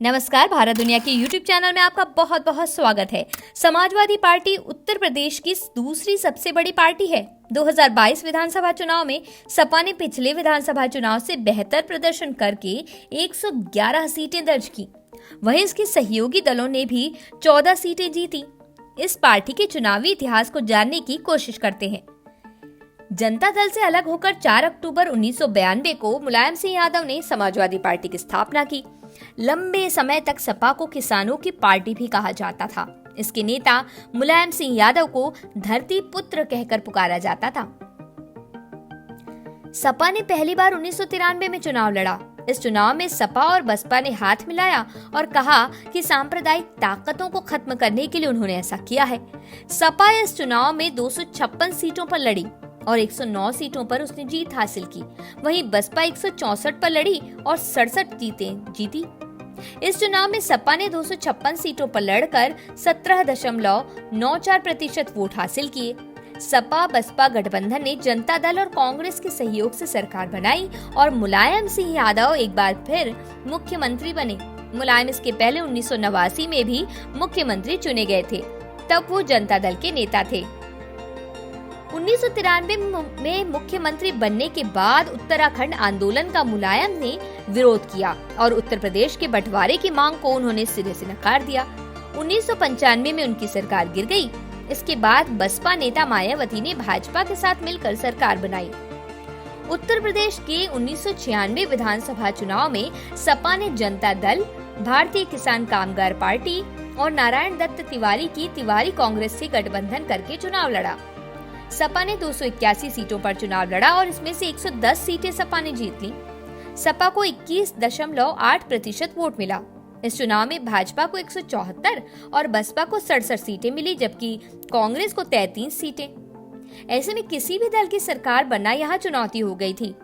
नमस्कार, भारत दुनिया के YouTube चैनल में आपका बहुत बहुत स्वागत है। समाजवादी पार्टी उत्तर प्रदेश की दूसरी सबसे बड़ी पार्टी है। 2022 विधानसभा चुनाव में सपा ने पिछले विधानसभा चुनाव से बेहतर प्रदर्शन करके 111 सीटें दर्ज की। वहीं इसके सहयोगी दलों ने भी 14 सीटें जीती। इस पार्टी के चुनावी इतिहास को जानने की कोशिश करते हैं। जनता दल से अलग होकर 4 अक्टूबर 1992 को मुलायम सिंह यादव ने समाजवादी पार्टी की स्थापना की। लंबे समय तक सपा को किसानों की पार्टी भी कहा जाता था। इसके नेता मुलायम सिंह यादव को धरती पुत्र कहकर पुकारा जाता था। सपा ने पहली बार 1993 में चुनाव लड़ा। इस चुनाव में सपा और बसपा ने हाथ मिलाया और कहा कि सांप्रदायिक ताकतों को खत्म करने के लिए उन्होंने ऐसा किया है। सपा इस चुनाव में 256 सीटों पर लड़ी और 109 सीटों पर उसने जीत हासिल की। वहीं बसपा 164 पर लड़ी और 67 जीती। इस चुनाव में सपा ने 256 सीटों पर लड़कर 17.94% वोट हासिल किए। सपा बसपा गठबंधन ने जनता दल और कांग्रेस के सहयोग से सरकार बनाई और मुलायम सिंह यादव एक बार फिर मुख्यमंत्री बने। मुलायम इसके पहले 1989 में भी मुख्यमंत्री चुने गए थे, तब वो जनता दल के नेता थे। 1993 में मुख्यमंत्री बनने के बाद उत्तराखंड आंदोलन का मुलायम ने विरोध किया और उत्तर प्रदेश के बंटवारे की मांग को उन्होंने सिरे से नकार दिया। 1995 में उनकी सरकार गिर गई। इसके बाद बसपा नेता मायावती ने भाजपा के साथ मिलकर सरकार बनाई। उत्तर प्रदेश के 1996 विधानसभा चुनाव में सपा ने जनता दल, भारतीय किसान कामगार पार्टी और नारायण दत्त तिवारी की तिवारी कांग्रेस से गठबंधन करके चुनाव लड़ा। सपा ने 281 सीटों पर चुनाव लड़ा और इसमें से 110 सीटें सपा ने जीत ली। सपा को 21.8% वोट मिला। इस चुनाव में भाजपा को 174 और बसपा को 67 सीटें मिली, जबकि कांग्रेस को 33 सीटें। ऐसे में किसी भी दल की सरकार बनना यहाँ चुनौती हो गई थी।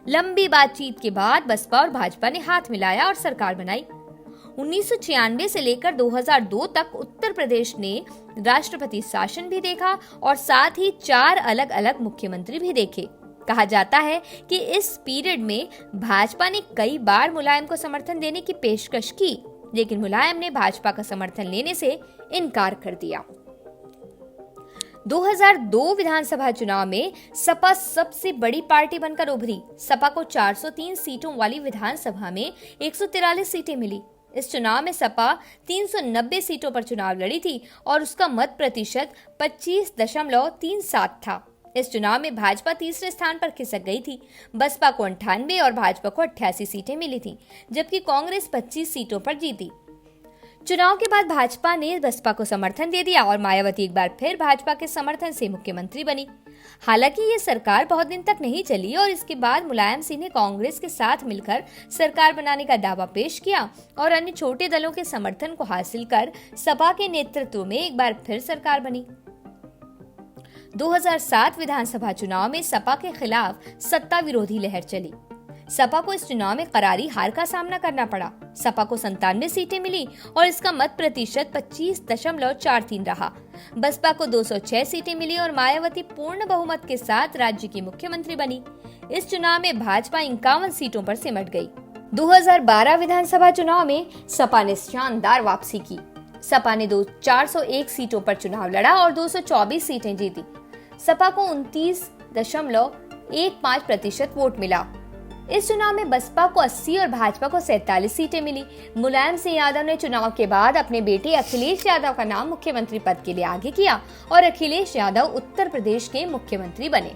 लंबी बातचीत के बाद बसपा और भाजपा ने हाथ मिलाया और सरकार बनाई। 1996 से लेकर 2002 तक उत्तर प्रदेश ने राष्ट्रपति शासन भी देखा और साथ ही 4 अलग अलग मुख्यमंत्री भी देखे। कहा जाता है कि इस पीरियड में भाजपा ने कई बार मुलायम को समर्थन देने की पेशकश की, लेकिन मुलायम ने भाजपा का समर्थन लेने से इनकार कर दिया। 2002 विधानसभा चुनाव में सपा सबसे बड़ी पार्टी बनकर उभरी। सपा को 403 सीटों वाली विधानसभा में 143 सीटें मिली। इस चुनाव में सपा 390 सीटों पर चुनाव लड़ी थी और उसका मत प्रतिशत 25.37 था। इस चुनाव में भाजपा तीसरे स्थान पर खिसक गई थी। बसपा को 98 और भाजपा को 88 सीटें मिली थी, जबकि कांग्रेस 25 सीटों पर जीती। चुनाव के बाद भाजपा ने बसपा को समर्थन दे दिया और मायावती एक बार फिर भाजपा के समर्थन से मुख्यमंत्री बनी। हालांकि ये सरकार बहुत दिन तक नहीं चली और इसके बाद मुलायम सिंह ने कांग्रेस के साथ मिलकर सरकार बनाने का दावा पेश किया और अन्य छोटे दलों के समर्थन को हासिल कर सपा के नेतृत्व में एक बार फिर सरकार बनी। 2007 विधानसभा चुनाव में सपा के खिलाफ सत्ता विरोधी लहर चली। सपा को इस चुनाव में करारी हार का सामना करना पड़ा। सपा को 97 सीटें मिली और इसका मत प्रतिशत 25.43 रहा। बसपा को 206 सीटें मिली और मायावती पूर्ण बहुमत के साथ राज्य की मुख्यमंत्री बनी। इस चुनाव में भाजपा 51 सीटों पर सिमट गई। 2012 विधानसभा चुनाव में सपा ने शानदार वापसी की। सपा ने 401 सीटों पर चुनाव लड़ा और 224 सीटें जीती। सपा को 29.15% वोट मिला। इस चुनाव में बसपा को 80 और भाजपा को 47 सीटें मिली। मुलायम सिंह यादव ने चुनाव के बाद अपने बेटे अखिलेश यादव का नाम मुख्यमंत्री पद के लिए आगे किया और अखिलेश यादव उत्तर प्रदेश के मुख्यमंत्री बने।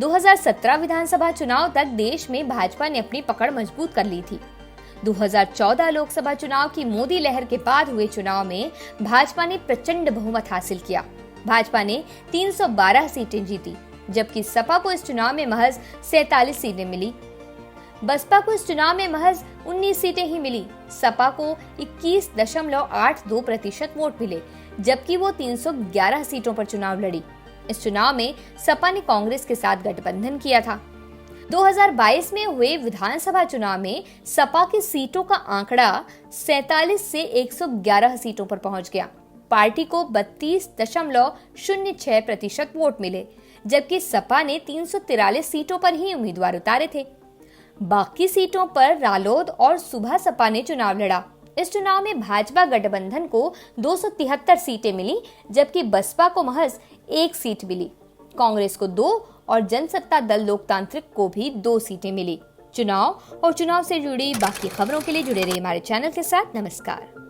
2017 विधानसभा चुनाव तक देश में भाजपा ने अपनी पकड़ मजबूत कर ली थी। 2014 लोकसभा चुनाव की मोदी लहर के बाद हुए चुनाव में भाजपा ने प्रचंड बहुमत हासिल किया। भाजपा ने 312 सीटें जीती, जबकि सपा को इस चुनाव में महज 47 सीटें मिली। बसपा को इस चुनाव में महज 19 सीटें ही मिली। सपा को 21.82% वोट मिले, जबकि वो 311 सीटों पर चुनाव लड़ी। इस चुनाव में सपा ने कांग्रेस के साथ गठबंधन किया था। 2022 में हुए विधानसभा चुनाव में सपा की सीटों का आंकड़ा 47 से 111 सीटों पर पहुंच गया। पार्टी को 32.06% वोट मिले, जबकि सपा ने 343 सीटों पर ही उम्मीदवार उतारे थे। बाकी सीटों पर रालोद और सुभा सपा ने चुनाव लड़ा। इस चुनाव में भाजपा गठबंधन को 273 सीटें मिली, जबकि बसपा को महज 1 सीट मिली। कांग्रेस को 2 और जनसत्ता दल लोकतांत्रिक को भी 2 सीटें मिली। चुनाव और चुनाव से जुड़ी बाकी खबरों के लिए जुड़े रहिए हमारे चैनल के साथ। नमस्कार।